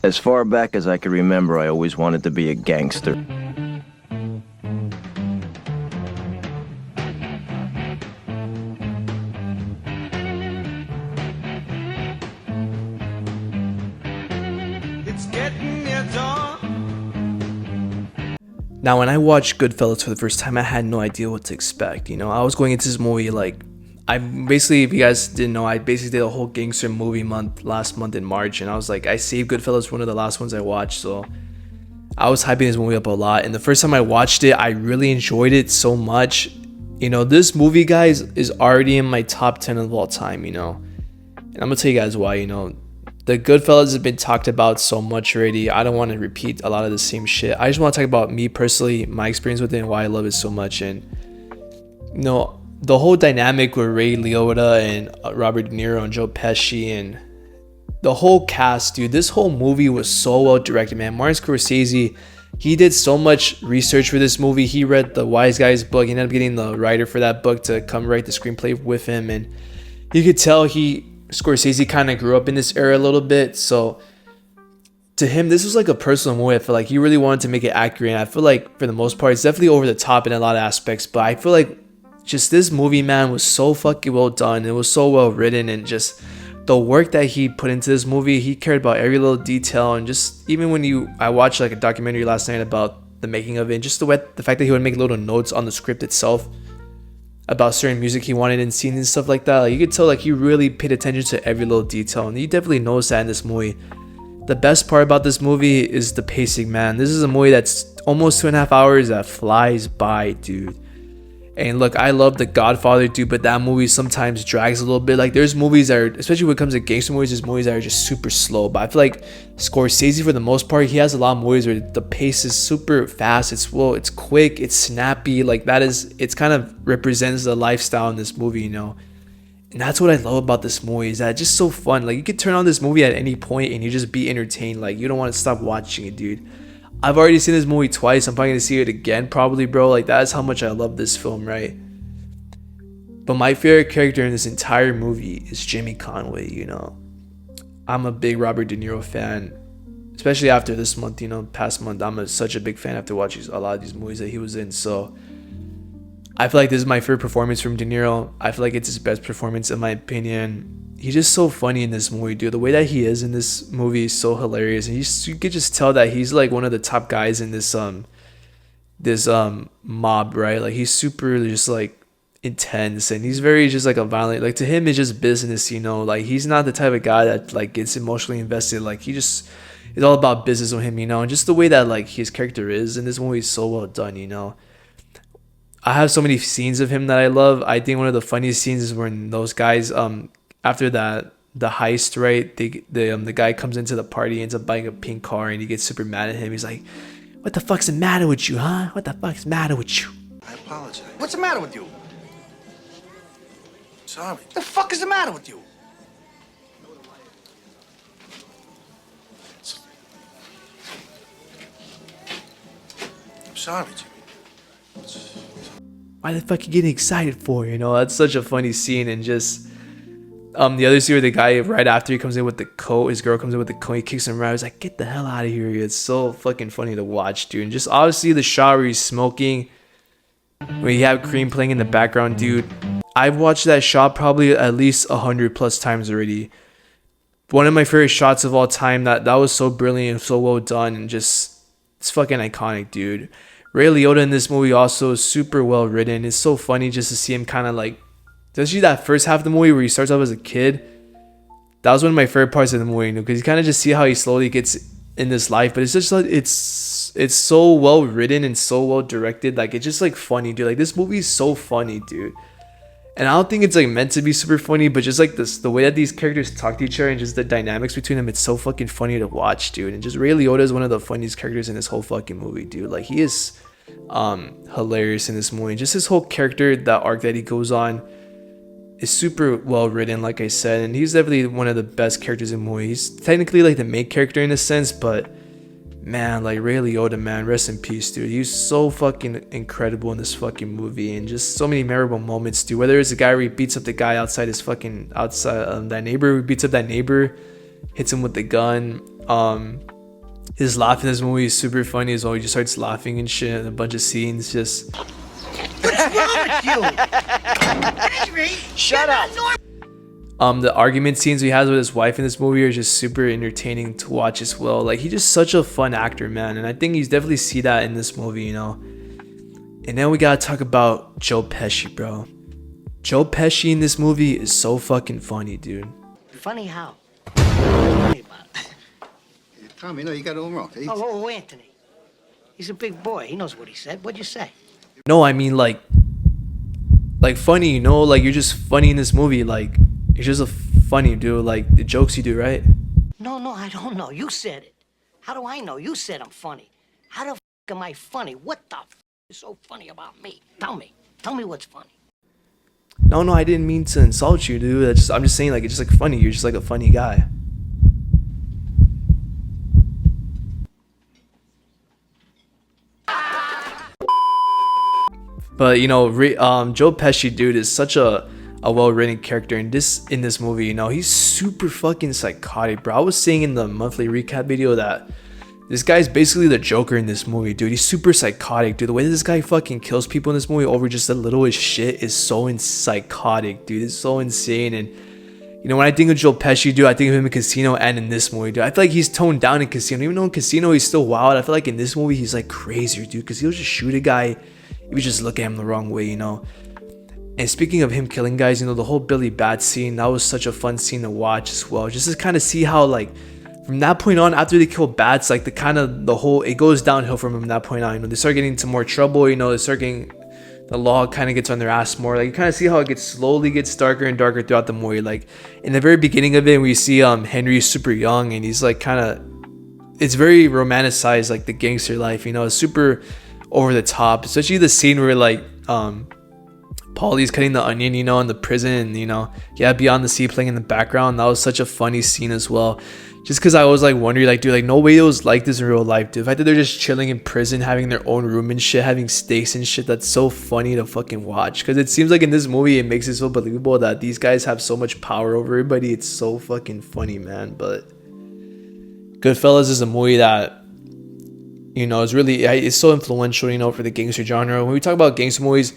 As far back as I can remember, I always wanted to be a gangster. It's getting near dawn. Now, when I watched Goodfellas for the first time, I had no idea what to expect. You know, I was going into this movie like, I basically, if you guys didn't know, I basically did a whole gangster movie month last month in March, and I was like, I saved Goodfellas for one of the last ones I watched, so I was hyping this movie up a lot. And the first time I watched it, I really enjoyed it so much. You know, this movie, guys, is already in my top 10 of all time, you know, and I'm gonna tell you guys why. You know, the Goodfellas have been talked about so much already. I don't want to repeat a lot of the same shit. I just want to talk about me personally, my experience with it, and why I love it so much. And you know, the whole dynamic with Ray Liotta and Robert De Niro and Joe Pesci and the whole cast, dude. This whole movie was so well directed, man. Martin Scorsese, he did so much research for this movie. He read the Wise Guys book. He ended up getting the writer for that book to come write the screenplay with him, and you could tell Scorsese kind of grew up in this era a little bit. So to him, this was like a personal movie. I feel like he really wanted to make it accurate. And I feel like for the most part, it's definitely over the top in a lot of aspects. But I feel like just this movie, man, was so fucking well done. It was so well written, and just the work that he put into this movie, he cared about every little detail. And just even when I watched like a documentary last night about the making of it, and just the fact that he would make little notes on the script itself about certain music he wanted in scenes and stuff like that. Like, you could tell like he really paid attention to every little detail, and you definitely notice that in this movie. The best part about this movie is the pacing, man. This is a movie that's almost 2.5 hours that flies by, dude. And look, I love The Godfather, dude, but that movie sometimes drags a little bit. Like, there's movies that are, especially when it comes to gangster movies, there's movies that are just super slow. But I feel like Scorsese, for the most part, he has a lot of movies where the pace is super fast. It's slow, it's quick, it's snappy. Like, it's kind of represents the lifestyle in this movie, you know. And that's what I love about this movie, is that it's just so fun. Like, you could turn on this movie at any point and you just be entertained. Like, you don't want to stop watching it, dude. I've already seen this movie twice. I'm probably gonna see it again, probably, bro. Like, that's how much I love this film, right? But my favorite character in this entire movie is Jimmy Conway. You know, I'm a big Robert De Niro fan, especially after this month. You know, past month, such a big fan after watching a lot of these movies that he was in. So I feel like this is my favorite performance from De Niro. I feel like it's his best performance in my opinion. He's just so funny in this movie, dude. The way that he is in this movie is so hilarious, and you could just tell that he's like one of the top guys in this mob, right? Like, he's super just like intense, and he's very just like a violent, like, to him it's just business, you know. Like, he's not the type of guy that like gets emotionally invested. Like, he just, it's all about business with him, you know. And just the way that like his character is in this movie is so well done, you know. I have so many scenes of him that I love. I think one of the funniest scenes is when those guys after the heist, right? The guy comes into the party, ends up buying a pink car, and he gets super mad at him. He's like, "What the fuck's the matter with you, huh? What the fuck's the matter with you?" I apologize. What's the matter with you? Sorry. What the fuck is the matter with you? I'm sorry, Jimmy. Why the fuck you getting excited for? You know, that's such a funny scene. And just the other scene where the guy right after he comes in with the coat, his girl comes in with the coat, he kicks him around. He's like, "Get the hell out of here!" It's so fucking funny to watch, dude. And just obviously the shot where he's smoking, where you have Cream playing in the background, dude. I've watched that shot probably at least 100+ times already. One of my favorite shots of all time. That was so brilliant and so well done, and just, it's fucking iconic, dude. Ray Liotta in this movie also is super well written. It's so funny just to see him kind of like, especially that first half of the movie where he starts off as a kid. That was one of my favorite parts of the movie, you know, because you kind of just see how he slowly gets in this life. But it's just like, it's so well written and so well directed. Like, it's just like funny, dude. Like, this movie is so funny, dude. And I don't think it's like meant to be super funny, but just like the way that these characters talk to each other and just the dynamics between them, it's so fucking funny to watch, dude. And just Ray Liotta is one of the funniest characters in this whole fucking movie, dude. Like, he is hilarious in this movie. Just his whole character, that arc that he goes on, is super well written, like I said. And he's definitely one of the best characters in the movie. He's technically like the main character in a sense, but man, like Ray Liotta, man, rest in peace, dude. He's so fucking incredible in this fucking movie, and just so many memorable moments, dude. Whether it's the guy where he beats up the guy outside his fucking that neighbor, who beats up that neighbor, hits him with the gun. His laugh in this movie is super funny as well. He just starts laughing and shit, and a bunch of scenes just. What's wrong with you? Henry, Shut up. The argument scenes he has with his wife in this movie are just super entertaining to watch as well. Like, he's just such a fun actor, man, and I think you definitely see that in this movie, you know. And then we gotta talk about Joe Pesci, bro. Joe Pesci in this movie is so fucking funny, dude. Funny how? Funny about it. Tommy, no, you got it all wrong. Oh, Anthony. He's a big boy. He knows what he said. What'd you say? No, I mean like funny, you know, like you're just funny in this movie. Like, you're just a funny, dude. Like the jokes you do, right? No, I don't know. You said it. How do I know? You said I'm funny. How the f am I funny? What the f is so funny about me? Tell me. Tell me what's funny. No, I didn't mean to insult you, dude. I'm just saying, like, it's just like funny. You're just like a funny guy. But you know, Joe Pesci, dude, is such a well-written character in this movie. You know, he's super fucking psychotic, bro. I was saying in the monthly recap video that this guy's basically the Joker in this movie, dude. He's super psychotic, dude. The way that this guy fucking kills people in this movie over just the littlest shit is so psychotic, dude. It's so insane. And you know, when I think of Joe Pesci, dude, I think of him in Casino and in this movie, dude. I feel like he's toned down in Casino. Even though in Casino he's still wild, I feel like in this movie he's like crazier, dude. Because he'll just shoot a guy if you just look at him the wrong way, you know. And speaking of him killing guys, you know, the whole Billy Bat scene, that was such a fun scene to watch as well. Just to kind of see how, like, from that point on, after they kill Bats, like, it goes downhill from that point on. You know, they start getting into more trouble, you know, the law kind of gets on their ass more. Like, you kind of see how it slowly gets darker and darker throughout the movie. Like, in the very beginning of it, we see Henry super young, and he's like kind of, it's very romanticized, like the gangster life, you know. It's super over the top, especially the scene where like Paulie's cutting the onion, you know, in the prison, and you know, yeah, Beyond the Sea playing in the background. That was such a funny scene as well, just because I was like wondering, like, dude, like nobody was like this in real life, dude. The fact that they're just chilling in prison, having their own room and shit, having steaks and shit, that's so funny to fucking watch. Because it seems like in this movie it makes it so believable that these guys have so much power over everybody. It's so fucking funny, man. But Goodfellas is a movie that, you know, it's so influential, you know, for the gangster genre. When we talk about gangster movies,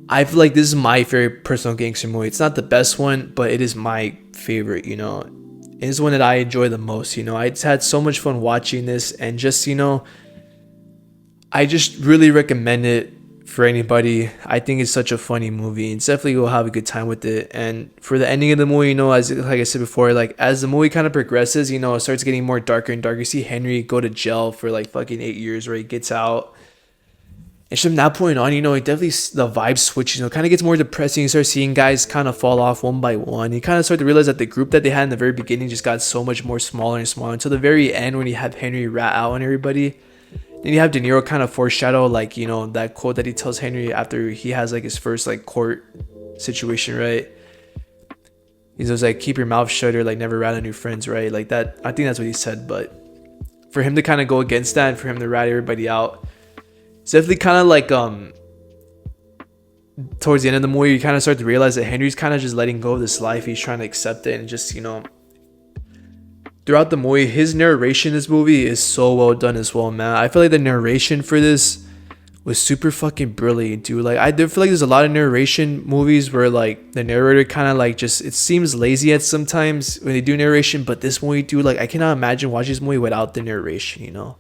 I feel like this is my favorite personal gangster movie. It's not the best one, but it is my favorite, you know. It's one that I enjoy the most, you know. I had so much fun watching this, and just, you know, I just really recommend it for anybody. I think it's such a funny movie. It's definitely will have a good time with it. And for the ending of the movie, you know, like I said before, like as the movie kind of progresses, you know, it starts getting more darker and darker. You see Henry go to jail for like fucking 8 years, where he gets out. And from that point on, you know, it definitely, the vibe switches, you know, kind of gets more depressing. You start seeing guys kind of fall off one by one. You kind of start to realize that the group that they had in the very beginning just got so much more smaller and smaller until the very end, when you have Henry rat out on everybody. Then you have De Niro kind of foreshadow, like, you know, that quote that he tells Henry after he has like his first like court situation, right? He's just like, keep your mouth shut, or like never rat on your friends, right? Like that, I think that's what he said. But for him to kind of go against that and for him to rat everybody out, it's definitely kind of like towards the end of the movie, you kind of start to realize that Henry's kind of just letting go of this life. He's trying to accept it, and just, you know, throughout the movie, his narration in this movie is so well done as well, man. I feel like the narration for this was super fucking brilliant, dude. Like, I do feel like there's a lot of narration movies where like the narrator kind of like just, it seems lazy at sometimes when they do narration, but this movie, dude, like I cannot imagine watching this movie without the narration, you know.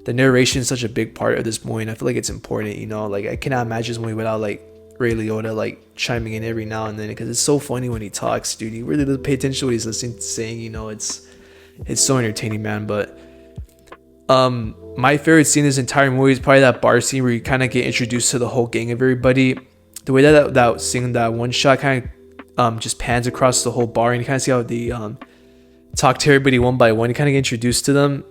The narration is such a big part of this movie, and I feel like it's important, you know. Like I cannot imagine this movie without like Ray Liotta like chiming in every now and then, because it's so funny when he talks, dude. You really pay attention to what he's listening to saying, you know. It's so entertaining, man. But my favorite scene in this entire movie is probably that bar scene where you kind of get introduced to the whole gang of everybody. The way that scene, that one shot kind of just pans across the whole bar, and you kind of see how they talk to everybody one by one. You kind of get introduced to them.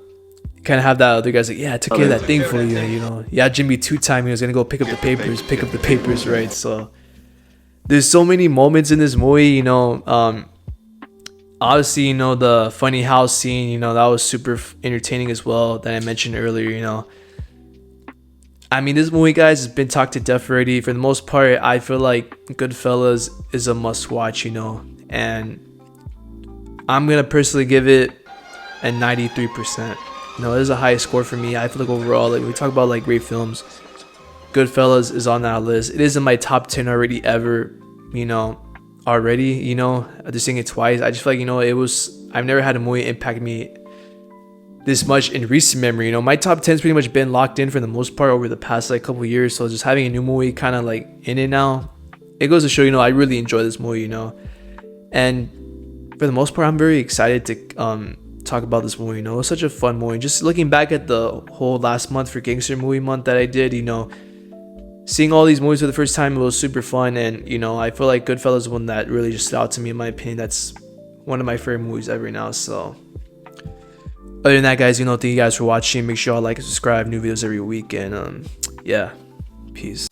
You kind of have that other guy's like, yeah, I took care of that thing for you, you know. Yeah, Jimmy 2-time, he was gonna go pick up the papers, right? So there's so many moments in this movie, you know. Obviously, you know, the funny house scene, you know, that was super entertaining as well, that I mentioned earlier, you know. I mean, this movie, guys, has been talked to death already. For the most part, I feel like Goodfellas is a must watch, you know. And I'm going to personally give it a 93%. You know, it is a high score for me. I feel like overall, like when we talk about like great films, Goodfellas is on that list. It is in my top 10 already ever, you know, just seeing it twice. I just feel like, you know, I've never had a movie impact me this much in recent memory. You know, my top 10's pretty much been locked in for the most part over the past like couple years. So just having a new movie kind of like in it now, it goes to show, you know, I really enjoy this movie, you know. And for the most part, I'm very excited to talk about this movie. You know, it was such a fun movie. Just looking back at the whole last month for Gangster Movie Month that I did, you know, seeing all these movies for the first time, it was super fun. And, you know, I feel like Goodfellas is one that really just stood out to me, in my opinion. That's one of my favorite movies ever now. So other than that, guys, you know, thank you guys for watching. Make sure y'all like and subscribe. New videos every week. And yeah, peace.